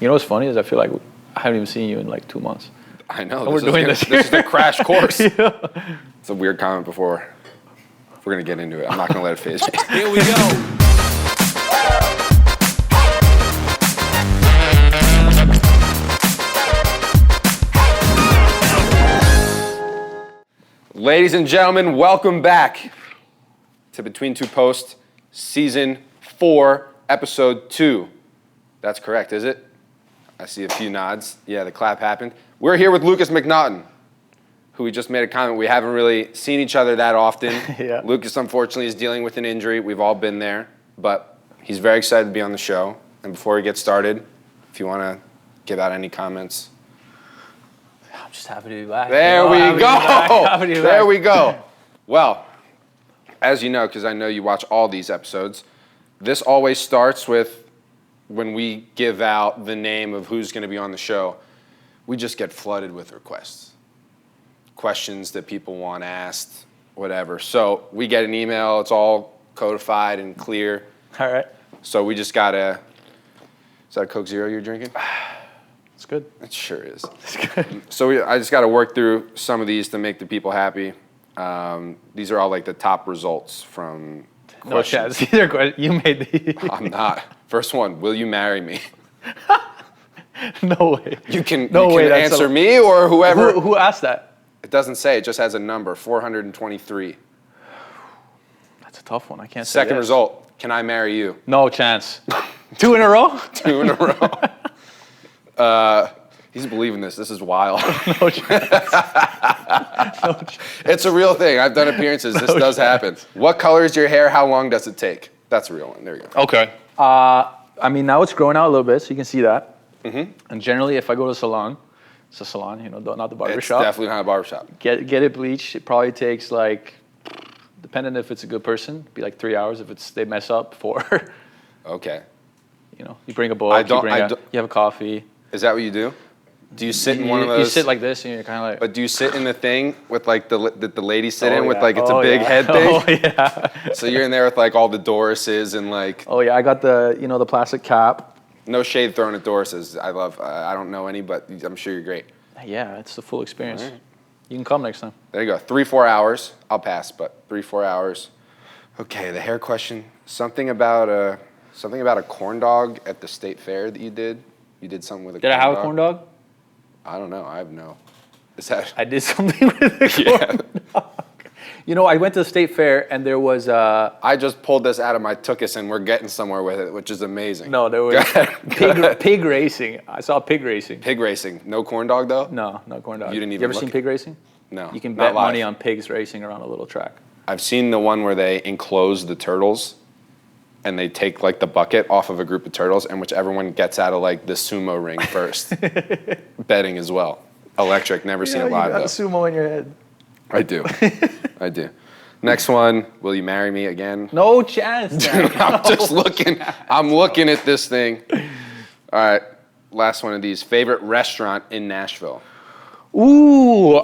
You know what's funny is I feel like I haven't even seen you in like 2 months. I know. We're doing this. This is the crash course. Yeah. It's a weird comment before. We're going to get into it. I'm not going to let it phase me. Here we go. Ladies and gentlemen, welcome back to Between Two Posts, Season 4, Episode 2. That's correct, is it? I see a few nods. Yeah, the clap happened. We're here with Lukas MacNaughton, who we just made a comment. We haven't really seen each other that often. Yeah. Lukas, unfortunately, is dealing with an injury. We've all been there, but he's very excited to be on the show. And before we get started, if you want to give out any comments. I'm just happy to be back. There we go. Well, as you know, because I know you watch all these episodes, this always starts with when we give out the name of who's going to be on the show, we just get flooded with requests. Questions that people want asked, whatever. So we get an email, it's all codified and clear. All right. So we just got to, is that a Coke Zero you're drinking? It's good. It sure is. It's good. So I just got to work through some of these to make the people happy. These are all like the top results from questions. No chance. You made these. I'm not. First one, will you marry me? No way. You can That's answer me or whoever. Who asked that? It doesn't say. It just has a number, 423. That's a tough one. I can't say Second yes. result, can I marry you? No chance. 2 in a row? 2 in a row. He's believing this. This is wild. No chance. No chance. It's a real thing. I've done appearances. This does happen. What color is your hair? How long does it take? That's a real one. There you go. Okay. I mean, now it's growing out a little bit, so you can see that. Mm-hmm. And generally, if I go to a salon, it's a salon, not the barber It's shop. definitely not a barbershop. Get it bleached. It probably takes like, depending if it's a good person, it'd be like 3 hours. If they mess up, 4. Okay. You bring a book, you have a coffee. Is that what you do? Do you sit in one of those? You sit like this, and you're kind of like. But do you sit in the thing with like the ladies sit in with yeah. like it's a big head thing? Oh yeah. So you're in there with like all the Dorises and like. Oh yeah, I got the plastic cap. No shade thrown at Dorises. I don't know any, but I'm sure you're great. Yeah, it's the full experience. Right. You can come next time. There you go. 3-4 hours. I'll pass, but 3-4 hours. Okay, the hair question. Something about a corn dog at the state fair that you did. You did something with a. Did I have a corn dog? I don't know. I have no. Is that? I did something with a corn dog. I went to the state fair and there was. I just pulled this out of my tuchus and we're getting somewhere with it, which is amazing. No, there was pig racing. I saw pig racing. Pig racing. No corn dog though? No corn dog. You didn't even You ever look seen at- pig racing? No. You can not bet live. money on pigs racing around a little track. I've seen the one where they enclose the turtles and they take like the bucket off of a group of turtles and whichever one gets out of like the sumo ring first. Betting as well. Electric. Never seen it live you got though. sumo in your head. I do. I do. Next one, will you marry me again? No chance. I'm just looking. I'm looking at this thing. All right. Last one of these. Favorite restaurant in Nashville? Ooh,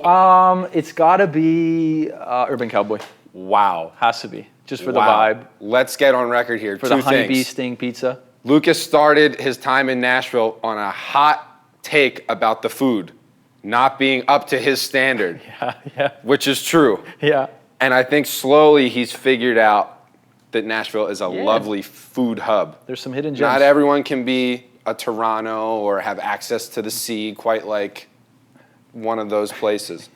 it's gotta be Urban Cowboy. Wow. Has to be. Just for the Wow. vibe. Let's get on record here. For Two the honey things. bee sting pizza. Lukas started his time in Nashville on a hot take about the food not being up to his standard, Yeah. which is true. Yeah. And I think slowly he's figured out that Nashville is a lovely food hub. There's some hidden gems. Not everyone can be a Toronto or have access to the sea quite like one of those places.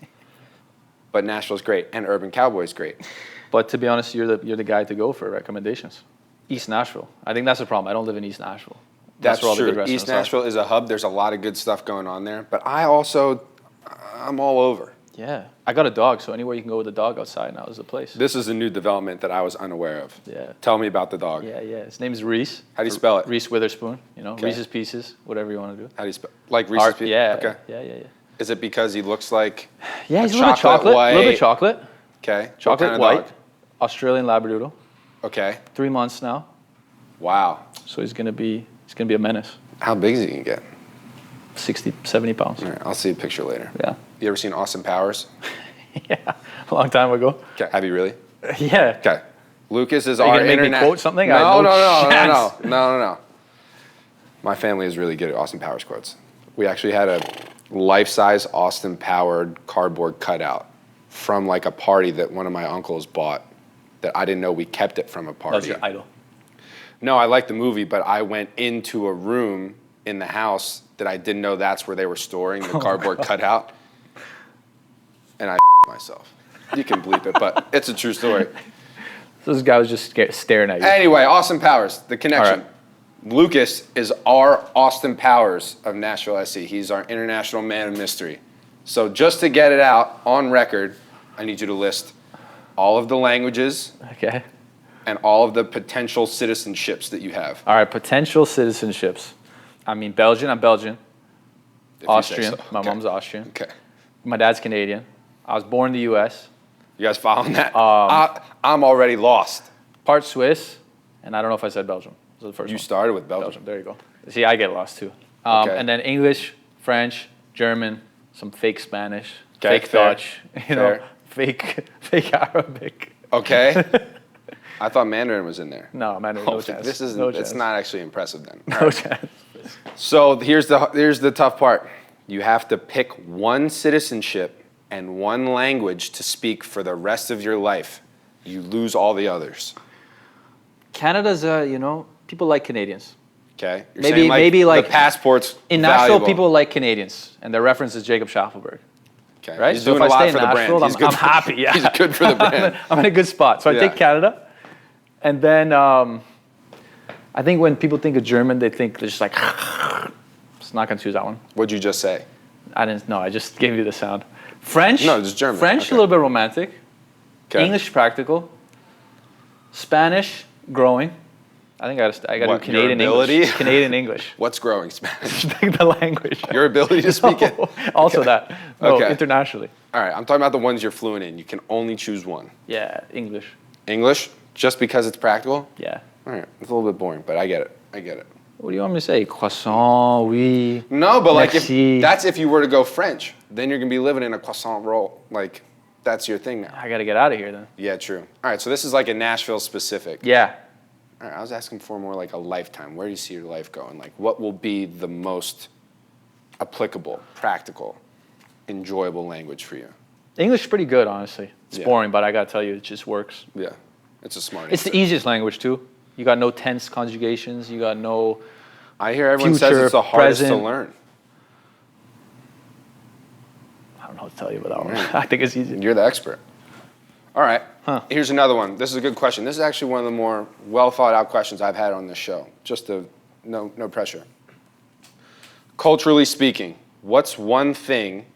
But Nashville's great, and Urban Cowboy's great. But to be honest, you're the guy to go for recommendations. East Nashville. I think that's the problem. I don't live in East Nashville. That's where all the true. good restaurants East Nashville is a hub. There's a lot of good stuff going on there. But I'm all over. Yeah. I got a dog, so anywhere you can go with a dog outside now is the place. This is a new development that I was unaware of. Yeah. Tell me about the dog. Yeah. His name is Reece. How do you spell it? Reese Witherspoon. Okay. Reese's Pieces, whatever you want to do. How do you spell? Like Reese's Pieces? Yeah. Okay. Yeah. Is it because he looks like Yeah, he's a a little bit chocolate. white? A little bit chocolate. Okay. What Chocolate kind of white. dog? Australian Labradoodle. Okay. 3 months now. Wow. So he's gonna be a menace. How big is he gonna get? 60, 70 pounds. All right, I'll see a picture later. Yeah. You ever seen Austin Powers? Yeah. A long time ago. Okay. Have you really? Yeah. Okay. Lukas is Are you our gonna make me internet. quote something? No, I have no. chance. No. My family is really good at Austin Powers quotes. We actually had a life-size Austin Powered cardboard cutout from like a party that one of my uncles bought that I didn't know we kept it from a party. That's your idol. No, I liked the movie, but I went into a room in the house that I didn't know that's where they were storing the cardboard cutout. And I myself. You can bleep it, but it's a true story. So this guy was just staring at you. Anyway, Austin Powers, the connection. All right. Lucas is our Austin Powers of Nashville SC. He's our international man of mystery. So just to get it out on record, I need you to list all of the languages Okay. and all of the potential citizenships that you have. All right, potential citizenships. I mean, Belgian. I'm Belgian. If you say Austrian. so. My Okay. mom's Austrian. Okay. My dad's Canadian. I was born in the U.S. You guys following that? I'm already lost. Part Swiss, and I don't know if I said Belgium. This was the first You one. started with Belgium. Belgium. There you go. See, I get lost too. Okay. And then English, French, German, some fake Spanish, Okay, fake fair. Dutch, you know, Fair. fake Arabic. Okay. I thought Mandarin was in there. No, man, no chance. This isn't. No It's chance. not actually impressive then. No chance. So here's the tough part. You have to pick one citizenship and one language to speak for the rest of your life. You lose all the others. Canada's, people like Canadians. Okay. You're Maybe- saying maybe like- the passport's In Nashville, valuable. people like Canadians, and their reference is Jacob Schaffelberg. Okay. Right? He's So doing if a I lot stay in for the Nashville, brand. He's good I'm for- happy. Yeah, He's good for the brand. I'm in a good spot. So I Yeah. take Canada, and then I think when people think of German, they think they're just like. Just not gonna choose that one. What'd you just say? I didn't know. I just gave you the sound. French. No, it's German. French, Okay. a little bit romantic. Okay. English, practical. Spanish, growing. I think I got to What, do Canadian your ability? English. Canadian English. What's growing Spanish? the language. Your ability to speak it. No, also that. No, Okay. internationally. All right. I'm talking about the ones you're fluent in. You can only choose one. Yeah, English. English, just because it's practical. Yeah. All right. It's a little bit boring, but I get it. I get it. What do you want me to say? Croissant, oui. No, but like Messi. that's if you were to go French, then you're gonna be living in a croissant roll. Like that's your thing now. I got to get out of here then. Yeah, true. All right, so this is like a Nashville specific. Yeah. All right, I was asking for more like a lifetime. Where do you see your life going? Like what will be the most applicable, practical, enjoyable language for you? English is pretty good, honestly. It's Yeah. boring, but I got to tell you, it just works. Yeah, it's a smart It's answer. the easiest language, too. You got no tense conjugations. You got no... I hear everyone says future, it's the hardest to present. learn. I don't know what to tell you about that one. I think it's easy. You're the expert. All right. Huh. Here's another one. This is a good question. This is actually one of the more well thought out questions I've had on this show. Just to no pressure. Culturally speaking, what's one thing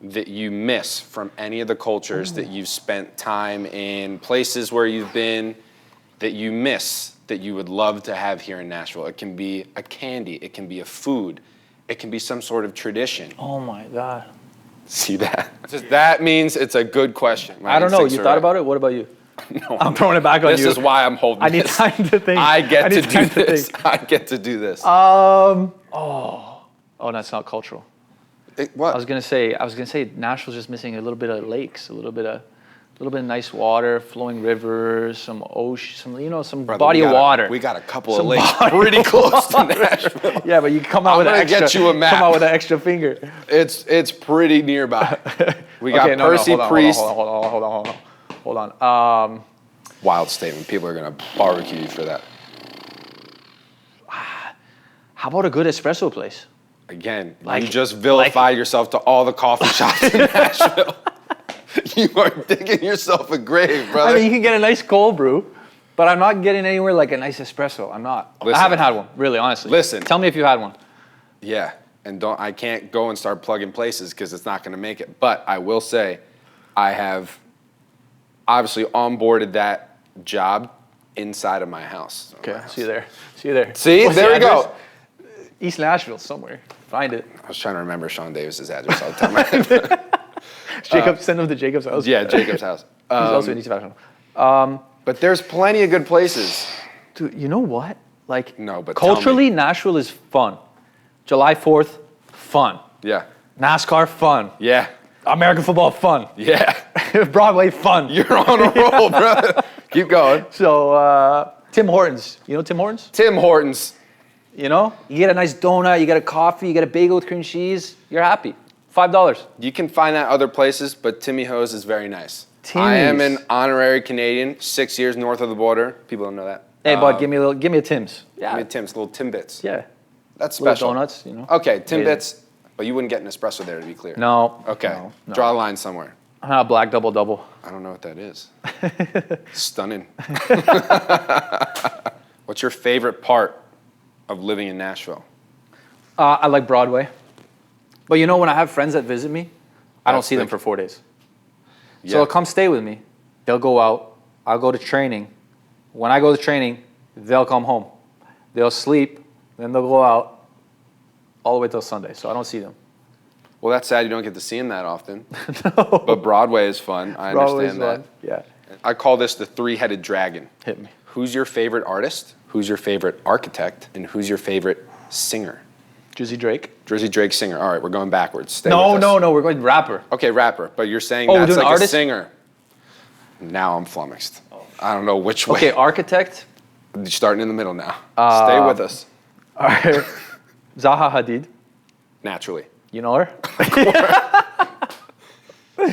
that you miss from any of the cultures that you've spent time in, places where you've been, that you miss, that you would love to have here in Nashville? It can be a candy, it can be a food, it can be some sort of tradition. Oh, my God. See that? That means it's a good question. My I don't know. instincts You are thought right. about it? What about you? No, I'm throwing it back on this you. is why I'm holding I need this. time to think. I get to need do time to this. think. I get to do this. Oh, that's not cultural. What? I was gonna say Nashville's just missing a little bit of lakes, a little bit of nice water, flowing rivers, some ocean, some Brother, body of water. We got a couple of Some lakes body pretty of close to water. Nashville. Yeah, but you come out I'm with an gonna extra. get you a map. Come out with an extra finger. It's pretty nearby. We got Okay, no, Percy hold on, Priest. Hold on. Wild statement. People are gonna barbecue you for that. How about a good espresso place? Again, Like- you just vilify yourself to all the coffee shops in Nashville. You are digging yourself a grave, brother. I mean, you can get a nice cold brew, but I'm not getting anywhere like a nice espresso. I'm not. Listen. I haven't had one, really, honestly. Listen. Tell me if you had one. Yeah, and I can't go and start plugging places because it's not going to make it. But I will say, I have obviously onboarded that job inside of my house. Okay, see you there. See, What's there the we go. address? East Nashville, somewhere. Find it. I was trying to remember Sean Davis's address all the time. Send him to Jacob's house. Yeah, Jacob's house. He's also in East Nashville. But there's plenty of good places. Dude, you know what? Like, No, but tell me. culturally, Nashville is fun. July 4th, fun. Yeah, NASCAR, fun. yeah, American football, fun. yeah. Broadway, fun. You're on a roll, brother. Keep going. So, Tim Hortons. You know Tim Hortons? Tim Hortons. You know, you get a nice donut, you get a coffee, you get a bagel with cream cheese, you're happy. $5. You can find that other places, but Timmy Ho's is very nice. Timmy's. I am an honorary Canadian, 6 years north of the border. People don't know that. Hey, bud, give me a Tim's. Yeah. Give me a Tim's, little Timbits. Yeah. That's special. Little donuts, you know. Okay, Timbits, but you wouldn't get an espresso there, to be clear. No. Okay, no. Draw a line somewhere. Black double. I don't know what that is. Stunning. What's your favorite part of living in Nashville? I like Broadway. But you know, when I have friends that visit me, I don't see them for 4 days. Yeah. So they'll come stay with me. They'll go out. I'll go to training. When I go to training, they'll come home. They'll sleep. Then they'll go out all the way till Sunday. So I don't see them. Well, that's sad you don't get to see them that often. No. But Broadway is fun. I understand that. Fun. Yeah. I call this the three-headed dragon. Hit me. Who's your favorite artist? Who's your favorite architect? And who's your favorite singer? Drizzy Drake. Drizzy Drake, singer. All right, we're going backwards. Stay No, with us. no, we're going rapper. Okay, rapper. But you're saying we're that's doing like artist? a singer. Now I'm flummoxed. I don't know which way. Okay, architect. You're starting in the middle now. Stay with us. All right. Zaha Hadid. Naturally. You know her?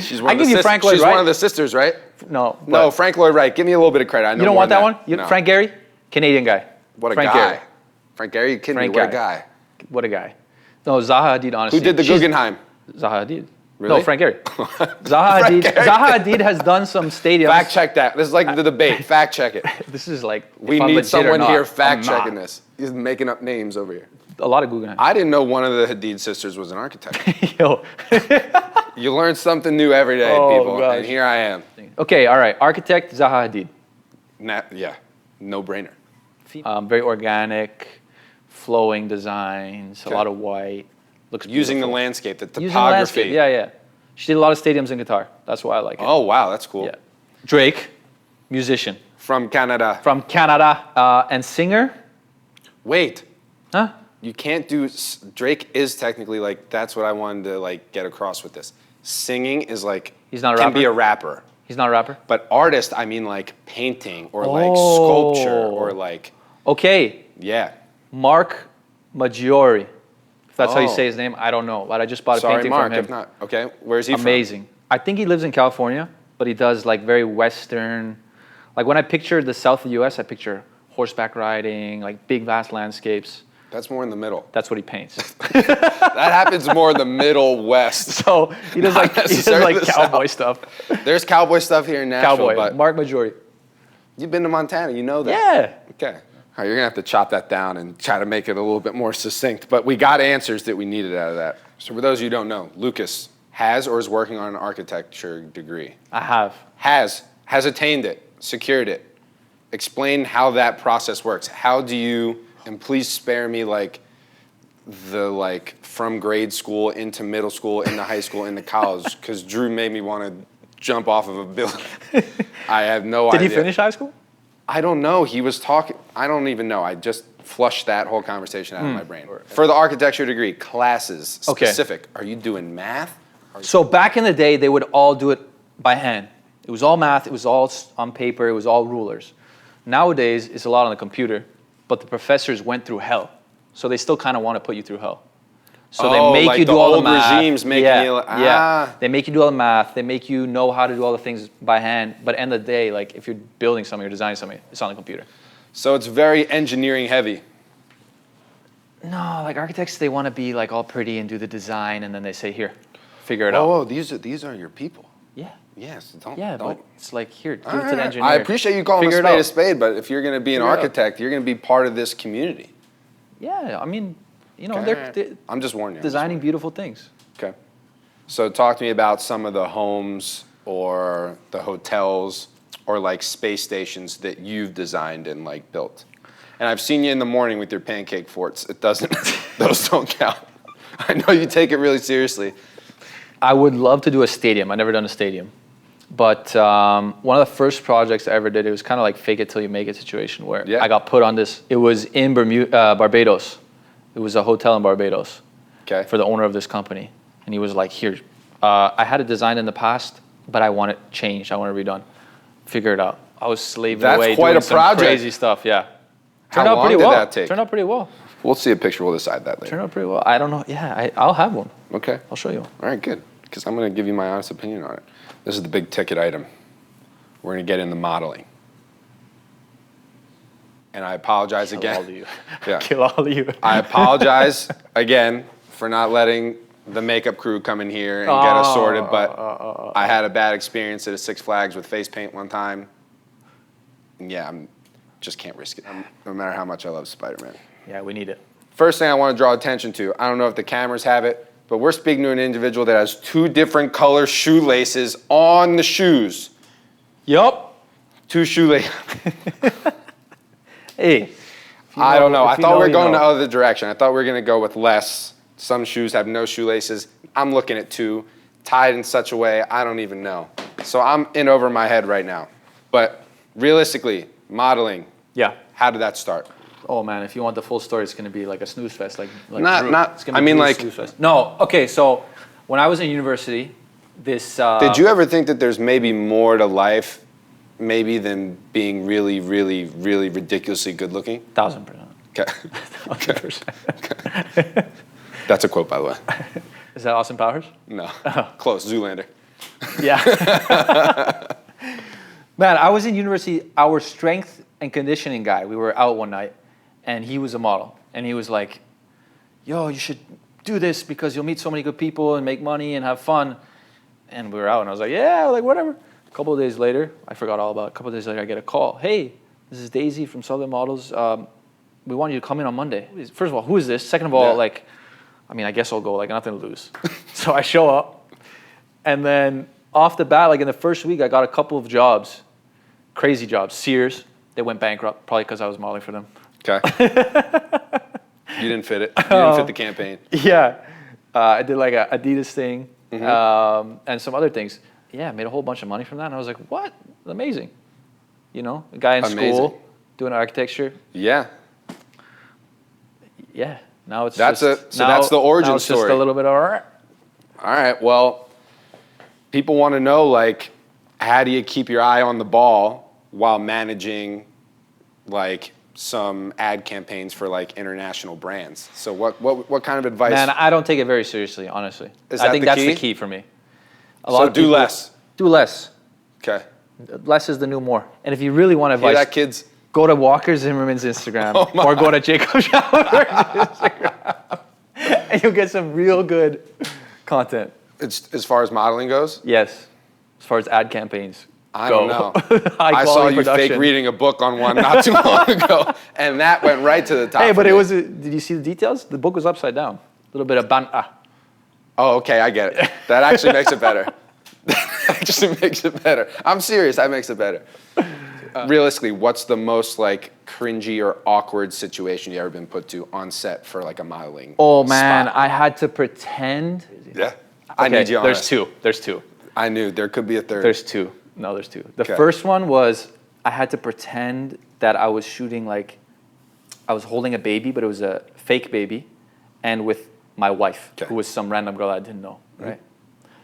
She's one of the Frank Lloyd Wright. She's one of the sisters, right? No, Frank Lloyd Wright. Give me a little bit of credit. I know you don't want that one? No. Frank Gehry? Canadian guy. What a Frank guy. Gehry. Frank Gehry? You kidding me? What a guy. What a guy. No, Zaha Hadid, honestly. Who did the Guggenheim? Zaha Hadid. Really? No, Frank Gehry. Zaha Hadid has done some stadiums. Fact check that. This is like the debate. Fact check it. This is like, we need someone here fact checking this. He's making up names over here. A lot of Guggenheim. I didn't know one of the Hadid sisters was an architect. Yo. You learn something new every day, people. Gosh. And here I am. Okay, all right. Architect, Zaha Hadid. Yeah, no brainer. Very organic, flowing designs, a lot of white. Looks using beautiful. the landscape, the topography. Using the landscape, yeah. She did a lot of stadiums in Qatar. That's why I like it. Oh, wow, that's cool. Yeah. Drake, musician. From Canada. From Canada. And singer. Wait. Huh? You can't do, Drake is technically like, that's what I wanted to like get across with this. Singing is like, he's not a can rapper? be a rapper. He's not a rapper? But artist, I mean like painting or like sculpture or like. Okay. Yeah. Mark Maggiore. If that's how you say his name, I don't know. But I just bought a painting Mark, from him. If not, okay. Where's he from? Amazing. I think he lives in California, but he does like very Western. Like when I picture the south of the U.S., I picture horseback riding, like big vast landscapes. That's more in the middle. That's what he paints. That happens more in the middle west. So he does like cowboy stuff. There's cowboy stuff here in Nashville. Cowboy, but Mark Maggiore. You've been to Montana, you know that. Yeah. Okay. All right, you're gonna have to chop that down and try to make it a little bit more succinct. But we got answers that we needed out of that. So for those of you who don't know, Lukas has or is working on an architecture degree. I have. Has attained it, secured it. Explain how that process works. How do you, and please spare me like from grade school into middle school into high school into college, because Drew made me want to jump off of a building. I have no idea. Did he finish high school? I don't know. He was talking. I don't even know. I just flushed that whole conversation out of my brain. For the architecture degree, classes specific. Are you doing math? So back in the day, they would all do it by hand. It was all math. It was all on paper. It was all rulers. Nowadays, it's a lot on the computer, but the professors went through hell. So they still kind of want to put you through hell. So they make like you do all the math. Regimes making you, They make you do all the math. They make you know how to do all the things by hand. But at the end of the day, like if you're building something or designing something, it's on the computer. So it's very engineering heavy. No, like architects, they want to be like all pretty and do the design, and then they say, "Here, figure it out." Oh, these are your people. Yeah. Yes. Don't. But it's like here, give it to the Right. engineer. I appreciate you calling a spade, but if you're going to be an architect, you're going to be part of this community. Yeah, I mean, you know, they're I'm just warning you. Designing beautiful things. Okay. So talk to me about some of the homes or the hotels or like space stations that you've designed and like built. And I've seen you in the morning with your pancake forts. It doesn't, those don't count. I know you take it really seriously. I would love to do a stadium. I've never done a stadium. But one of the first projects I ever did, it was kind of like fake it till you make it situation where I got put on this. It was in Barbados. It was a hotel in Barbados for the owner of this company. And he was like, here, I had a design in the past, but I want it changed. I want it redone. Figure it out. I was slaving away quite doing a project. some crazy stuff, yeah. How long did that take? Turned out pretty well. We'll see a picture. We'll decide that later. Turned out pretty well. I don't know. Yeah, I'll have one. Okay. I'll show you one. All right, good. Because I'm going to give you my honest opinion on it. This is the big ticket item. We're going to get into modeling. And I apologize again. Kill all of you. Yeah. Kill all of you. I apologize again for not letting the makeup crew come in here and get us sorted, but I had a bad experience at a Six Flags with face paint one time. And yeah, just can't risk it, no matter how much I love Spider-Man. Yeah, we need it. First thing I want to draw attention to, I don't know if the cameras have it, but we're speaking to an individual that has 2 different color shoelaces on the shoes. Yup. 2 shoelaces. Hey. I don't know. I thought we were going the other direction. I thought we were going to go with less. Some shoes have no shoelaces. I'm looking at 2, tied in such a way I don't even know. So I'm in over my head right now. But realistically, modeling. Yeah. How did that start? Oh man, if you want the full story, it's going to be like a snooze fest. It's I mean, like. Snooze fest. No. Okay. So when I was in university, this. Did you ever think that there's maybe more to life, maybe than being really, really, really ridiculously good looking? 1000%. Okay. 1000%. That's a quote, by the way. Is that Austin Powers? No. Close. Zoolander. Yeah. Man, I was in university. Our strength and conditioning guy, we were out one night, and he was a model. And he was like, yo, you should do this because you'll meet so many good people and make money and have fun. And we were out, and I was like, yeah, like whatever. A couple of days later, I forgot all about it. A couple of days later, I get a call. Hey, this is Daisy from Southern Models. We want you to come in on Monday. First of all, who is this? Second of all, I guess I'll go, nothing to lose. So I show up, and then off the bat, in the first week, I got a couple of jobs, crazy jobs. Sears, they went bankrupt, probably because I was modeling for them. Okay. You didn't fit it. You didn't fit the campaign. Yeah. I did a Adidas thing, and some other things. Yeah, made a whole bunch of money from that, and I was like, what? Amazing. A guy in school doing architecture. Yeah. Yeah. Now it's that's the origin story. Just a little bit of all right. Well, people want to know how do you keep your eye on the ball while managing some ad campaigns for international brands? So what kind of advice? Man, I don't take it very seriously, honestly. I think that's the key for me. Do less. Do less. Okay. Less is the new more. And if you really want advice, hear that, kids? Go to Walker Zimmerman's Instagram or go to Jacob Schauber's Instagram, and you'll get some real good content. It's as far as modeling goes? Yes. As far as ad campaigns. I don't know. I saw you fake reading a book on one not too long ago, and that went right to the top. Hey, but did you see the details? The book was upside down. A little bit of banta. Oh, okay, I get it. That actually makes it better. That actually makes it better. I'm serious, that makes it better. Realistically, what's the most cringy or awkward situation you ever been put to on set for a modeling? Oh man, spot? I had to pretend. Yeah. Okay, I need you honest. There's two. I knew there could be a third. There's two. No, there's two. The first one was I had to pretend that I was shooting I was holding a baby, but it was a fake baby, and with my wife, who was some random girl I didn't know, right?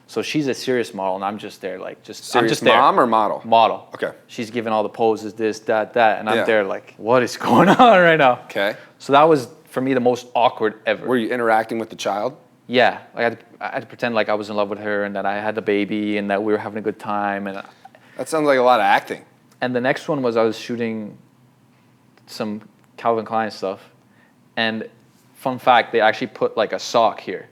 So she's a serious model, and I'm just there, serious mom or model? Model. Okay. She's giving all the poses, this, that, and I'm there what is going on right now? Okay. So that was, for me, the most awkward ever. Were you interacting with the child? Yeah. I had to pretend I was in love with her and that I had the baby and that we were having a good time. And that sounds like a lot of acting. And the next one was I was shooting some Calvin Klein stuff. And fun fact, they actually put a sock here.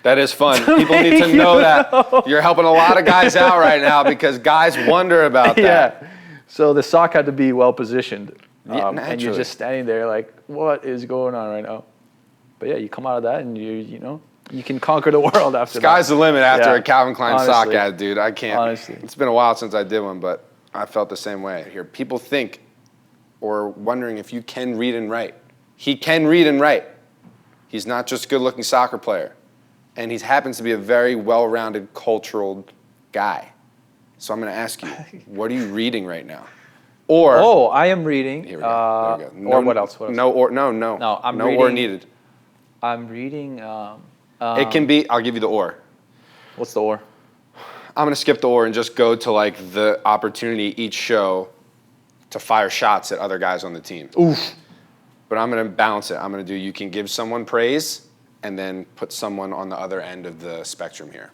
That is fun. People need to know that. You're helping a lot of guys out right now because guys wonder about that. Yeah. So the sock had to be well positioned. Yeah, and you're just standing there what is going on right now? But yeah, you come out of that and you can conquer the world after that. Sky's the limit after a Calvin Klein sock ad, dude. I can't. Honestly. It's been a while since I did one, but I felt the same way. Here, people think or wondering if you can read and write. He can read and write. He's not just a good-looking soccer player. And he happens to be a very well-rounded, cultural guy. So I'm going to ask you, what are you reading right now? Or I am reading. Here we go. There we go. Or what else? No. No, I'm reading. No or needed. I'm reading. It can be. I'll give you the or. What's the or? I'm going to skip the or and just go to the opportunity each show to fire shots at other guys on the team. Oof. but I'm going to balance it. I'm going to do you can give someone praise and then put someone on the other end of the spectrum here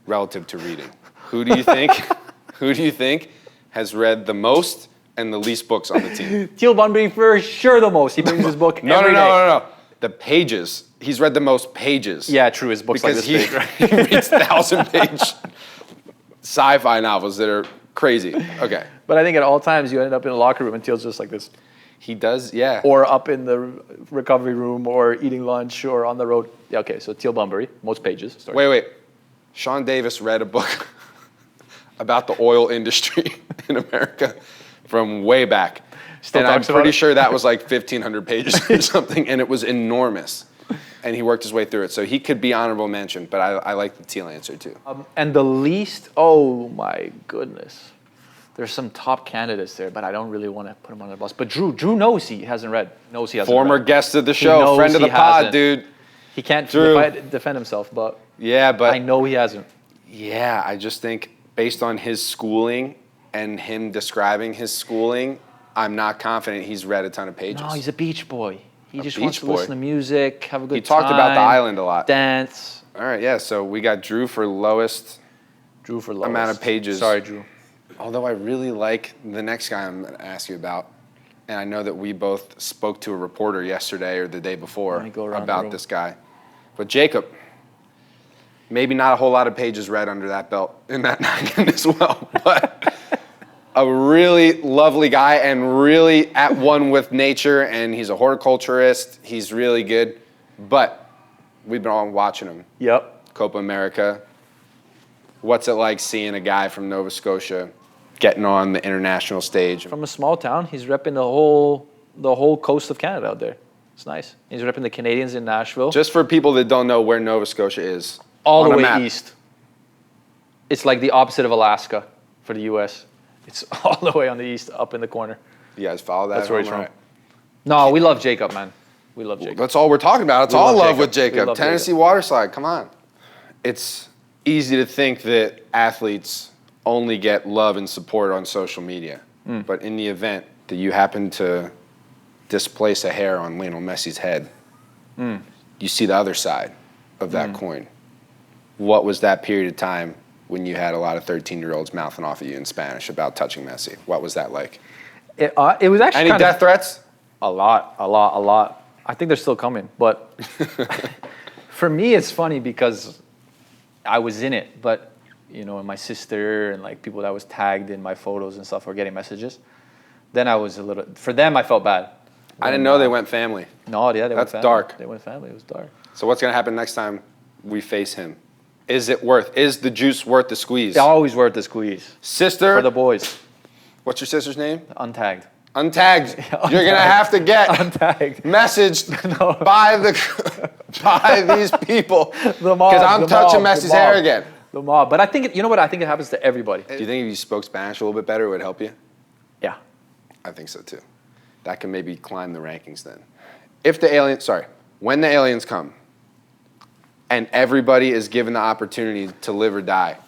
relative to reading. Who do you think has read the most and the least books on the team? Teal Bunbury for sure the most. He brings his book every day. No. The pages. He's read the most pages. Yeah, true. His book's because like this big, right? He reads 1,000-page sci-fi novels that are crazy. Okay. But I think at all times you end up in a locker room and Teal's just like this. He does, yeah. Or up in the recovery room or eating lunch or on the road. Yeah, okay, so Teal Bunbury, most pages. Sorry. Wait. Sean Davis read a book about the oil industry in America from way back. And I'm pretty sure that was like 1,500 pages or something, and it was enormous. And he worked his way through it. So he could be honorable mention, but I like the Teal answer too. And the least, oh my goodness. There's some top candidates there, but I don't really want to put him on the bus. But Drew knows he hasn't read. Former guest of the show, friend of the pod, dude. He can't defend himself, but yeah, but I know he hasn't. Yeah, I just think based on his schooling and him describing his schooling, I'm not confident he's read a ton of pages. No, he's a beach boy. He just wants to listen to music, have a good time. He talked about the island a lot. Dance. All right, yeah, so we got Drew for lowest amount of pages. Sorry, Drew. Although I really like the next guy I'm going to ask you about. And I know that we both spoke to a reporter yesterday or the day before about this guy. But Jacob, maybe not a whole lot of pages read under that belt in that noggin as well. But a really lovely guy and really at one with nature. And he's a horticulturist. He's really good. But we've been all watching him. Yep. Copa America. What's it like seeing a guy from Nova Scotia getting on the international stage? From a small town, he's repping the whole coast of Canada out there. It's nice. He's repping the Canadians in Nashville. Just for people that don't know where Nova Scotia is. All the way east. It's like the opposite of Alaska for the U.S. It's all the way on the east, up in the corner. You guys follow that? That's where he's from. No, we love Jacob, man. We love Jacob. That's all we're talking about. It's all love with Jacob. Tennessee Waterslide, come on. It's easy to think that athletes only get love and support on social media. But in the event that you happen to displace a hair on Lionel Messi's head, you see the other side of that coin. What was that period of time when you had a lot of 13-year-olds mouthing off at you in Spanish about touching Messi? What was that like? It was actually Any death threats? A lot. I think they're still coming. But for me, it's funny because I was in it, but and my sister and like people that was tagged in my photos and stuff were getting messages. Then I was for them, I felt bad. I didn't know they went family. No, yeah, they went family. That's dark. They went family. It was dark. So what's going to happen next time we face him? Is the juice worth the squeeze? It's always worth the squeeze. Sister. For the boys. What's your sister's name? Untagged. Untagged. You're going to have to get messaged by these people. Because I'm touching Messi's hair again. The mob. But I think, I think it happens to everybody. Do you think if you spoke Spanish a little bit better, it would help you? Yeah. I think so too. That can maybe climb the rankings then. When the aliens come and everybody is given the opportunity to live or die,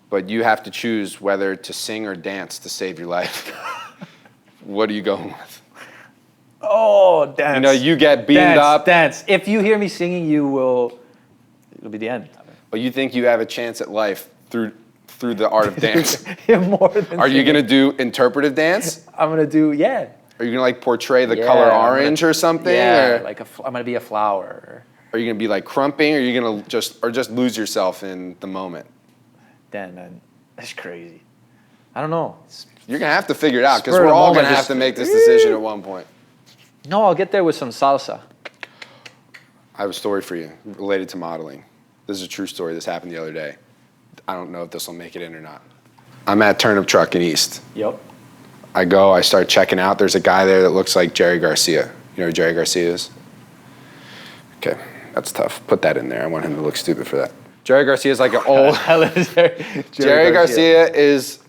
but you have to choose whether to sing or dance to save your life, what are you going with? Oh, dance. You get beamed up. Dance. If you hear me singing, it'll be the end. But you think you have a chance at life through the art of dance? More than Are you going to do interpretive dance? I'm going to do, yeah. Are you going to portray the color orange or something? Yeah, I'm going to be a flower. Are you going to be like crumping, or are you going to just lose yourself in the moment? Damn, man, that's crazy. I don't know. You're going to have to figure it out because we're all going to have to make this decision at one point. No, I'll get there with some salsa. I have a story for you related to modeling. This is a true story. This happened the other day. I don't know if this will make it in or not. I'm at Turnip Truck in East. Yep. I start checking out. There's a guy there that looks like Jerry Garcia. You know who Jerry Garcia is? Okay, that's tough. Put that in there. I want him to look stupid for that. Jerry Garcia is like an old... Jerry Garcia is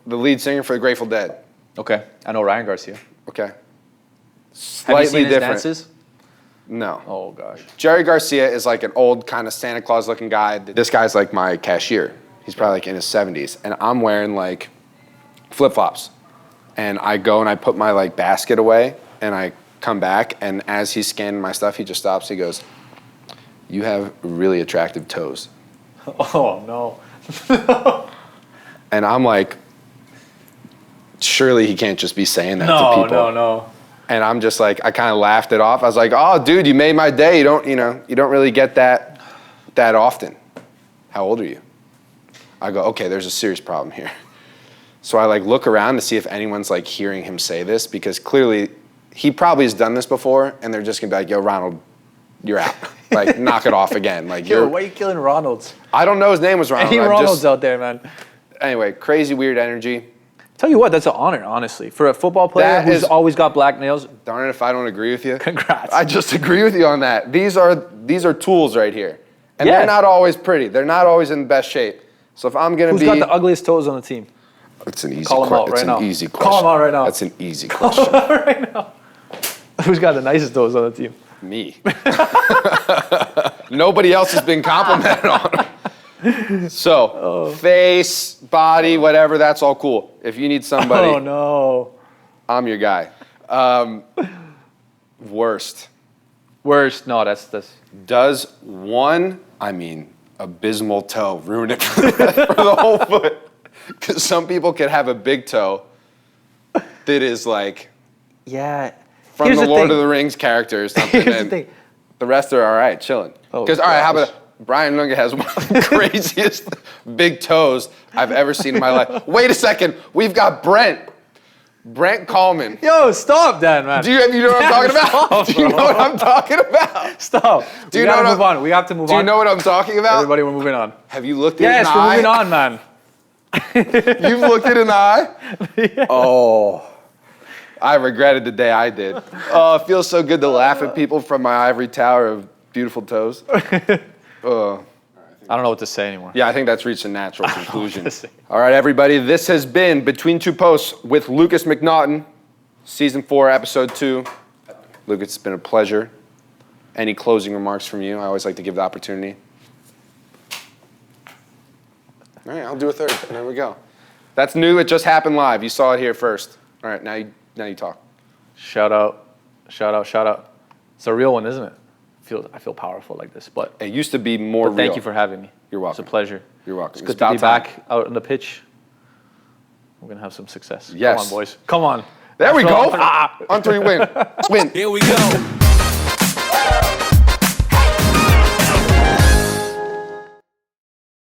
the lead singer for the Grateful Dead. Okay, I know Ryan Garcia. Okay. Slightly Have you seen different. His dances? No. Oh, gosh. Jerry Garcia is like an old kind of Santa Claus looking guy. This guy's like my cashier. He's probably like in his 70s. And I'm wearing like flip-flops. And I go and I put my like basket away and I come back, and as he's scanning my stuff, he just stops. He goes, "You have really attractive toes." Oh, no. And I'm like, surely he can't just be saying that to people. No. And I'm just like, I kind of laughed it off. I was like, "Oh, dude, you made my day. You don't really get that often. How old are you?" I go, "Okay, there's a serious problem here." So I like look around to see if anyone's like hearing him say this, because clearly he probably has done this before, and they're just gonna be like, "Yo, Ronald, you're out. Like, knock it off again." Like, why are you killing Ronalds? I don't know his name was Ronald. Any Ronalds out there, man? Anyway, crazy weird energy. Tell you what, that's an honor, honestly, for a football player who's always got black nails. Darn it if I don't agree with you. Congrats. I just agree with you on that. These are tools right here, and they're not always pretty. They're not always in the best shape. So if I'm gonna Who's got the ugliest toes on the team? It's an easy Call him out right now. Easy question. Call him out right now. That's an easy question. Call him out right now. Who's got the nicest toes on the team? Me. Nobody else has been complimented on them. So, face, body, whatever, that's all cool. If you need somebody, Oh, no. I'm your guy. Worst. No, that's. Does one, abysmal toe ruin it for the whole foot? Because some people can have a big toe that is like Yeah. from the Lord of the Rings character or something. Here's the thing. The rest are all right, chilling. Because, all right, how about Brian Lunga has one of the craziest big toes I've ever seen in my life. Wait a second. We've got Brent Coleman. Yo, stop, Dan, man. Do you know what I'm talking about? Do you know what I'm talking about? Stop. We gotta move on. We have to move on. Do you know what I'm talking about? Everybody, we're moving on. Have you looked it in the eye? Yes, we're moving on, man. You've looked it in the eye? Yeah. Oh. I regretted the day I did. Oh, it feels so good to laugh at people from my ivory tower of beautiful toes. I don't know what to say anymore. Yeah, I think that's reached a natural conclusion. All right, everybody, this has been Between Two Posts with Lukas MacNaughton, Season 4, Episode 2. Lukas, it's been a pleasure. Any closing remarks from you? I always like to give the opportunity. All right, I'll do a third. There we go. That's new. It just happened live. You saw it here first. All right, now you talk. Shout out. It's a real one, isn't it? I feel powerful like this, but it used to be more real. Thank you for having me. You're welcome. It's a pleasure. You're welcome. It's good to be back out on the pitch. We're gonna have some success. Yes. Come on, boys. Come on. There we go. On 3, win. Win. Here we go.